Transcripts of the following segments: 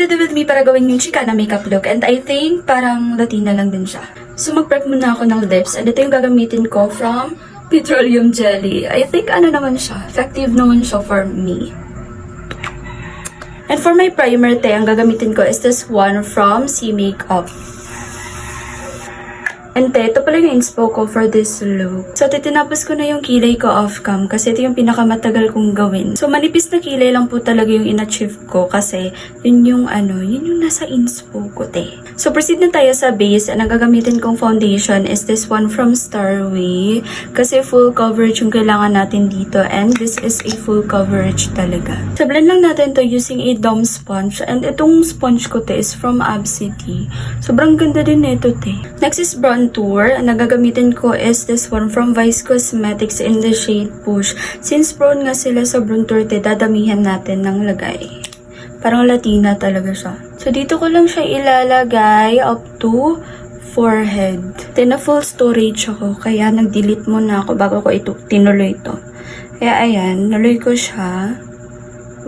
ready with me para gawin yung Chicana makeup look. And I think parang Latina lang din siya. So mag-prep muna ako ng lips. And ito yung gagamitin ko from Petroleum Jelly. I think ano naman siya. Effective naman siya for me. And for my primer, ang gagamitin ko is this one from C Makeup. And ito pala yung inspo ko for this look. So, titinapos ko na yung kilay ko off-cam kasi ito yung pinakamatagal kong gawin. So, manipis na kilay lang po talaga yung in-achieve ko kasi yun yung nasa inspo ko, te. So, proceed na tayo sa base. And ang gagamitin kong foundation is this one from Starway kasi full coverage yung kailangan natin dito. And this is a full coverage talaga. So, blend lang natin to using a Dom sponge. And itong sponge ko, te, is from Absity. Sobrang ganda din nito, te. Next is brown tour. Ang nagagamitin ko is this one from Vice Cosmetics in the shade Push. Since prone nga sila sa brown tour, dadamihan natin ng lagay. Parang Latina talaga siya. So, dito ko lang siya ilalagay up to forehead. Then, na full storage ako. Kaya, nag-delete muna ako bago ko tinuloy ito. Kaya, ayan. Nuloy ko siya.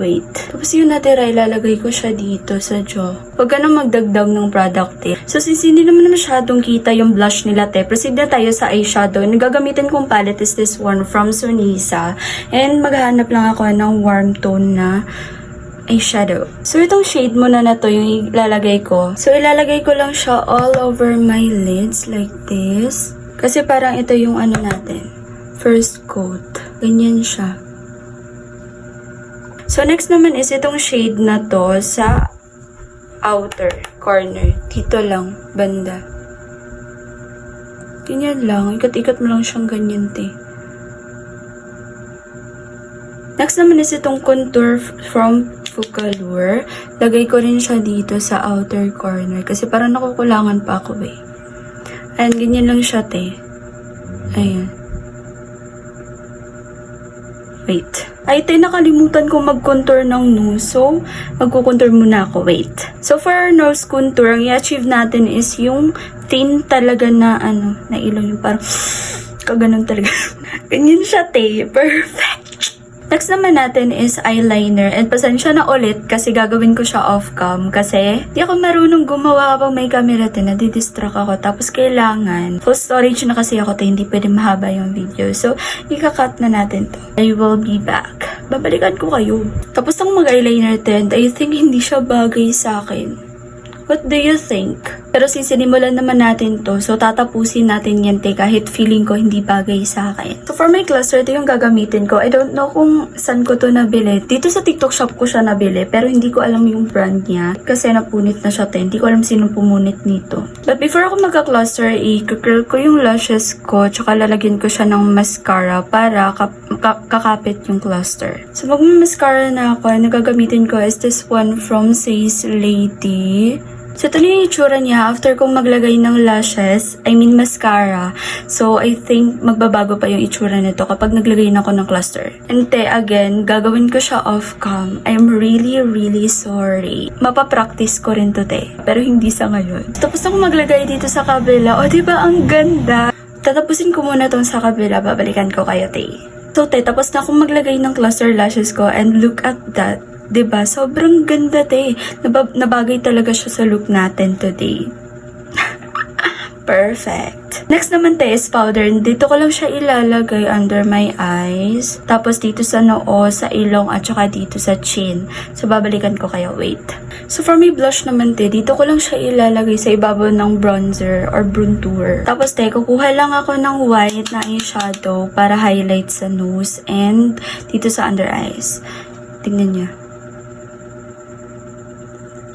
Wait. Tapos yung natira, ilalagay ko siya dito sa jaw. Huwag ka na magdagdag ng product, te. So, since hindi naman masyadong kita yung blush nila, te, proceed na tayo sa eyeshadow. Yung gagamitin kong palette is this one from Sonisa. And maghahanap lang ako ng warm tone na eyeshadow. So, itong shade muna na to yung ilalagay ko. So, ilalagay ko lang siya all over my lids like this. Kasi parang ito yung natin. First coat. Ganyan siya. So, next naman is itong shade na to sa outer corner. Dito lang, banda. Ganyan lang. Ikat-ikat mo lang siyang ganyan, te. Next naman is itong contour from Focallure. Lagay ko rin siya dito sa outer corner. Kasi parang nakukulangan pa ako, eh. And ganyan lang siya, te. Ayan. Wait. Ay, nakalimutan ko mag-contour ng nose. So, magkukontour muna ako. Wait. So, for our nose contour, ang i-achieve natin is yung thin talaga na, na ilong. Yung parang, kaganon talaga. Ganyan siya, te. Perfect. Next naman natin is eyeliner. And pasensya na ulit kasi gagawin ko siya off-cam. Kasi di ako marunong gumawa kapag may camera, te. Nadidistract ako. Tapos kailangan. Full storage na kasi ako, te. Hindi pwede mahaba yung video. So, ika-cut na natin to. I will be back. Babalikan ko kayo. Tapos ang mag-eyeliner, te. And I think hindi siya bagay sa akin. What do you think? Pero since sinimulan naman natin to, so tatapusin natin yan, te, kahit feeling ko hindi bagay sa akin. So for my cluster, ito yung gagamitin ko. I don't know kung saan ko to nabili. Dito sa TikTok shop ko siya nabili, pero hindi ko alam yung brand niya. Kasi napunit na siya, te. Hindi ko alam sino pumunit nito. But before ako magka-cluster, i-curl ko yung lashes ko, tsaka lalagyan ko siya ng mascara para kakapit yung cluster. So mag-mascara na ako, nagagamitin ko is this one from Says Lady. So, ito na yung itsura niya after kong maglagay ng lashes, I mean mascara. So, I think magbabago pa yung itsura nito kapag naglagay na ako ng cluster. And te, again, gagawin ko siya off-cam. I'm really, really sorry. Mapapractice ko rin to, te. Pero hindi sa ngayon. Tapos ako maglagay dito sa kabila. O, diba ang ganda? Tatapusin ko muna tong sa kabila. Babalikan ko kayo, te. So, te, tapos na akong maglagay ng cluster lashes ko and look at that. Diba? Sobrang ganda, te. Nabagay talaga siya sa look natin today. Perfect. Next naman, te, is powder. Dito ko lang siya ilalagay under my eyes. Tapos dito sa noo, sa ilong, at saka dito sa chin. So, babalikan ko kayo. Wait. So, for my blush naman, te, dito ko lang siya ilalagay sa ibabaw ng bronzer or bronzer. Tapos, te, kukuha lang ako ng white na eyeshadow para highlight sa nose and dito sa under eyes. Tingnan niya.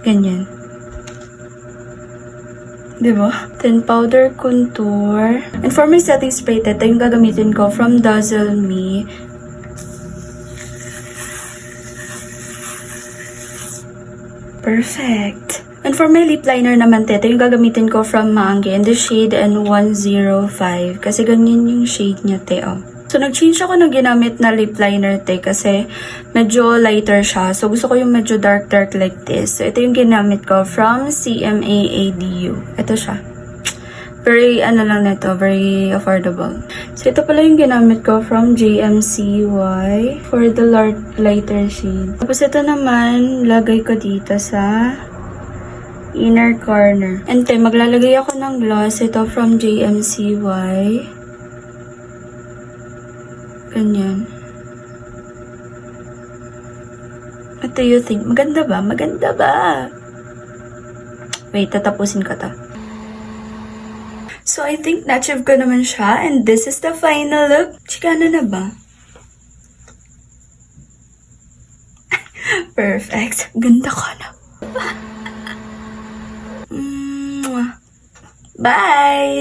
Ganyan. Diba? Then, powder contour. And for my setting spray, ito yung gagamitin ko from Dazzle Me. Perfect. And for my lip liner naman, ito yung gagamitin ko from Mangi in the shade N105. Kasi ganyan yung shade niya, te, oh. So, nag-change ako ng ginamit na lip liner, te, kasi medyo lighter siya. So, gusto ko yung medyo dark like this. So, ito yung ginamit ko from CMA ADU. Ito siya. Very, lang nito, very affordable. So, ito pala yung ginamit ko from JMCY for the lighter shade. Tapos, ito naman, lagay ko dito sa inner corner. And then, maglalagay ako ng gloss. Ito from JMCY. Ganyan. What do you think? Maganda ba? Maganda ba? Wait, tatapusin ko to. So, I think na-achieve ko naman siya. And this is the final look. Chikana na ba? Perfect. Ganda ko na. Bye!